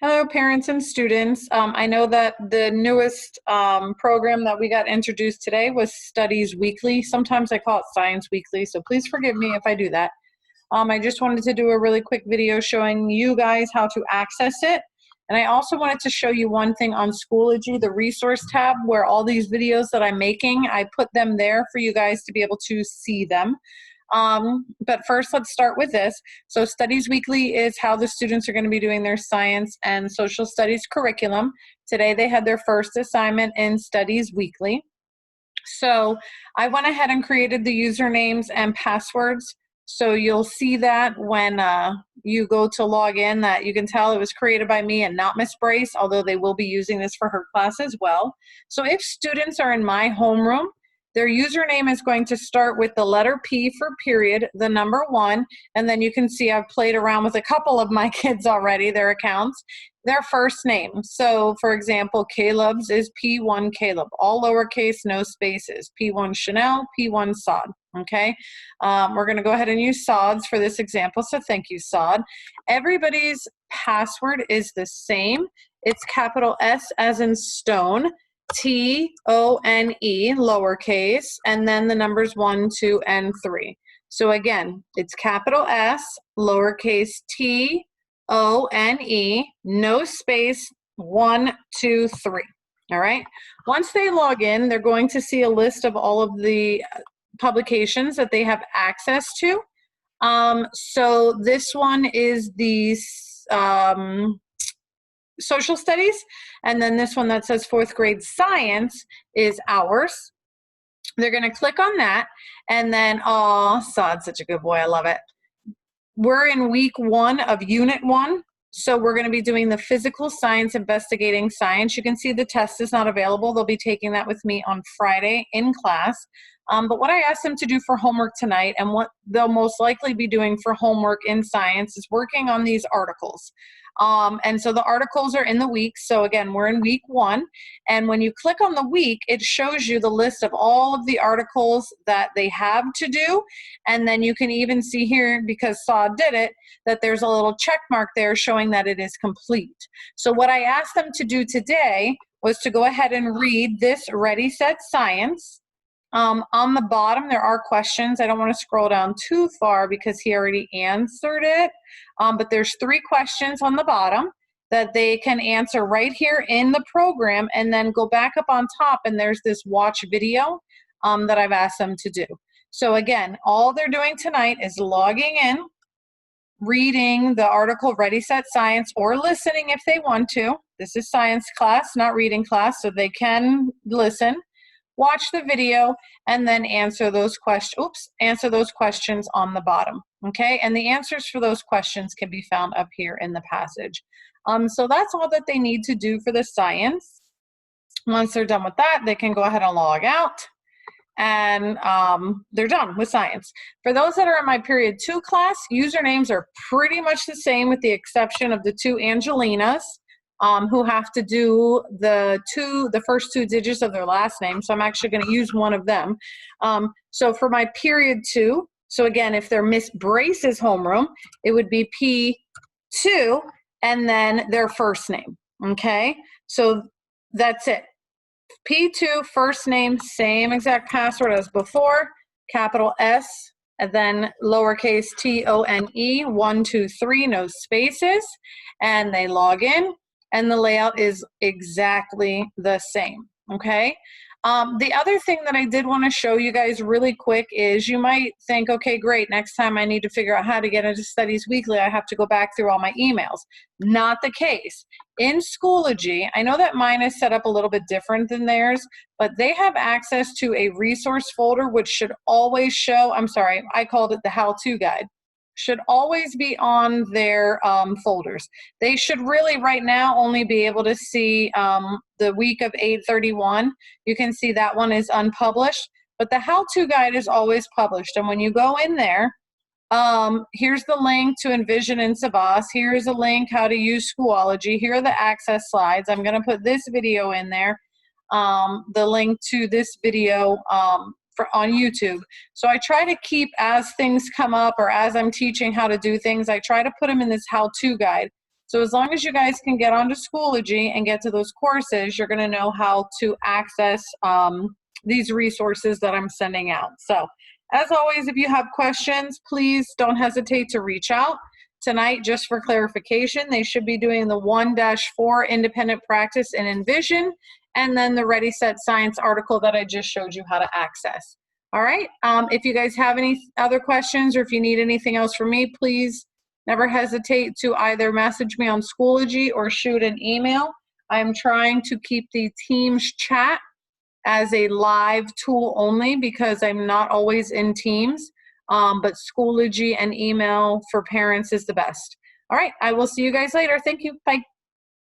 Hello, parents and students. I know that the newest program that we got introduced today was Studies Weekly. Sometimes I call it Science Weekly, so please forgive me if I do that. I just wanted to do a really quick video showing you guys how to access it. And I also wanted to show you one thing on Schoology, the resource tab, where all these videos that I'm making, I put them there for you guys to be able to see them. But first, let's start with this. So Studies Weekly is how the students are going to be doing their science and social studies curriculum. Today they had their first assignment in Studies Weekly. So I went ahead and created the usernames and passwords. So you'll see that when you go to log in, that you can tell it was created by me and not Miss Brace, although they will be using this for her class as well. So if students are in my homeroom, their username is going to start with the letter P for period, the number 1, and then you can see I've played around with a couple of my kids already, their accounts, their first name. So for example, Caleb's is P1 Caleb, all lowercase, no spaces, P1 Chanel, P1 Sod, okay? We're gonna go ahead and use Sods for this example, so thank you, Sod. Everybody's password is the same. It's capital S as in stone, T-O-N-E, lowercase, and then the numbers 1, 2, and 3. So again, it's capital S, lowercase T-O-N-E, no space, 1, 2, 3. All right. Once they log in, they're going to see a list of all of the publications that they have access to. So this one is the social studies, and then this one that says 4th grade science is ours. They're going to click on that, and then, oh, Sod's such a good boy, I love it. We're in week 1 of unit 1, so we're going to be doing the physical science, investigating science. You can see the test is not available. They'll be taking that with me on Friday in class. But what I asked them to do for homework tonight, and what they'll most likely be doing for homework in science, is working on these articles. And so the articles are in the week. So again, we're in week 1. And when you click on the week, it shows you the list of all of the articles that they have to do. And then you can even see here, because Sod did it, that there's a little check mark there showing that it is complete. So what I asked them to do today was to go ahead and read this Ready, Set, Science. On the bottom, there are questions. I don't want to scroll down too far because he already answered it. But there's 3 questions on the bottom that they can answer right here in the program, and then go back up on top, and there's this watch video that I've asked them to do. So again, all they're doing tonight is logging in, reading the article Ready, Set, Science, or listening if they want to. This is science class, not reading class, so they can listen, watch the video, and then answer those questions on the bottom, okay? And the answers for those questions can be found up here in the passage. So that's all that they need to do for the science. Once they're done with that, they can go ahead and log out, and they're done with science. For those that are in my period 2 class, usernames are pretty much the same with the exception of the 2 Angelinas, who have to do the first 2 digits of their last name. So I'm actually going to use one of them. So for my period 2, so again, if they're Miss Brace's homeroom, it would be P2 and then their first name. Okay, so that's it. P2, first name, same exact password as before, capital S, and then lowercase T-O-N-E, 1, 2, 3, no spaces, and they log in. And the layout is exactly the same, okay? The other thing that I did want to show you guys really quick is, you might think, okay, great, next time I need to figure out how to get into Studies Weekly, I have to go back through all my emails. Not the case. In Schoology, I know that mine is set up a little bit different than theirs, but they have access to a resource folder, which should always show, I'm sorry, I called it the how-to guide, should always be on their folders. They should really right now only be able to see the week of 8/31. You can see that one is unpublished, but the how-to guide is always published. And when you go in there, here's the link to Envision and Savas. Here's a link how to use Schoology. Here are the access slides. I'm going to put this video in there, the link to this video on YouTube. So I try to keep, as things come up or as I'm teaching how to do things, I try to put them in this how-to guide. So as long as you guys can get onto Schoology and get to those courses, you're going to know how to access these resources that I'm sending out. So as always, if you have questions, please don't hesitate to reach out. Tonight, just for clarification, they should be doing the 1-4 independent practice in Envision, and then the Ready Set Science article that I just showed you how to access. All right, if you guys have any other questions or if you need anything else from me, please never hesitate to either message me on Schoology or shoot an email. I'm trying to keep the Teams chat as a live tool only because I'm not always in Teams, but Schoology and email for parents is the best. All right, I will see you guys later. Thank you. Bye.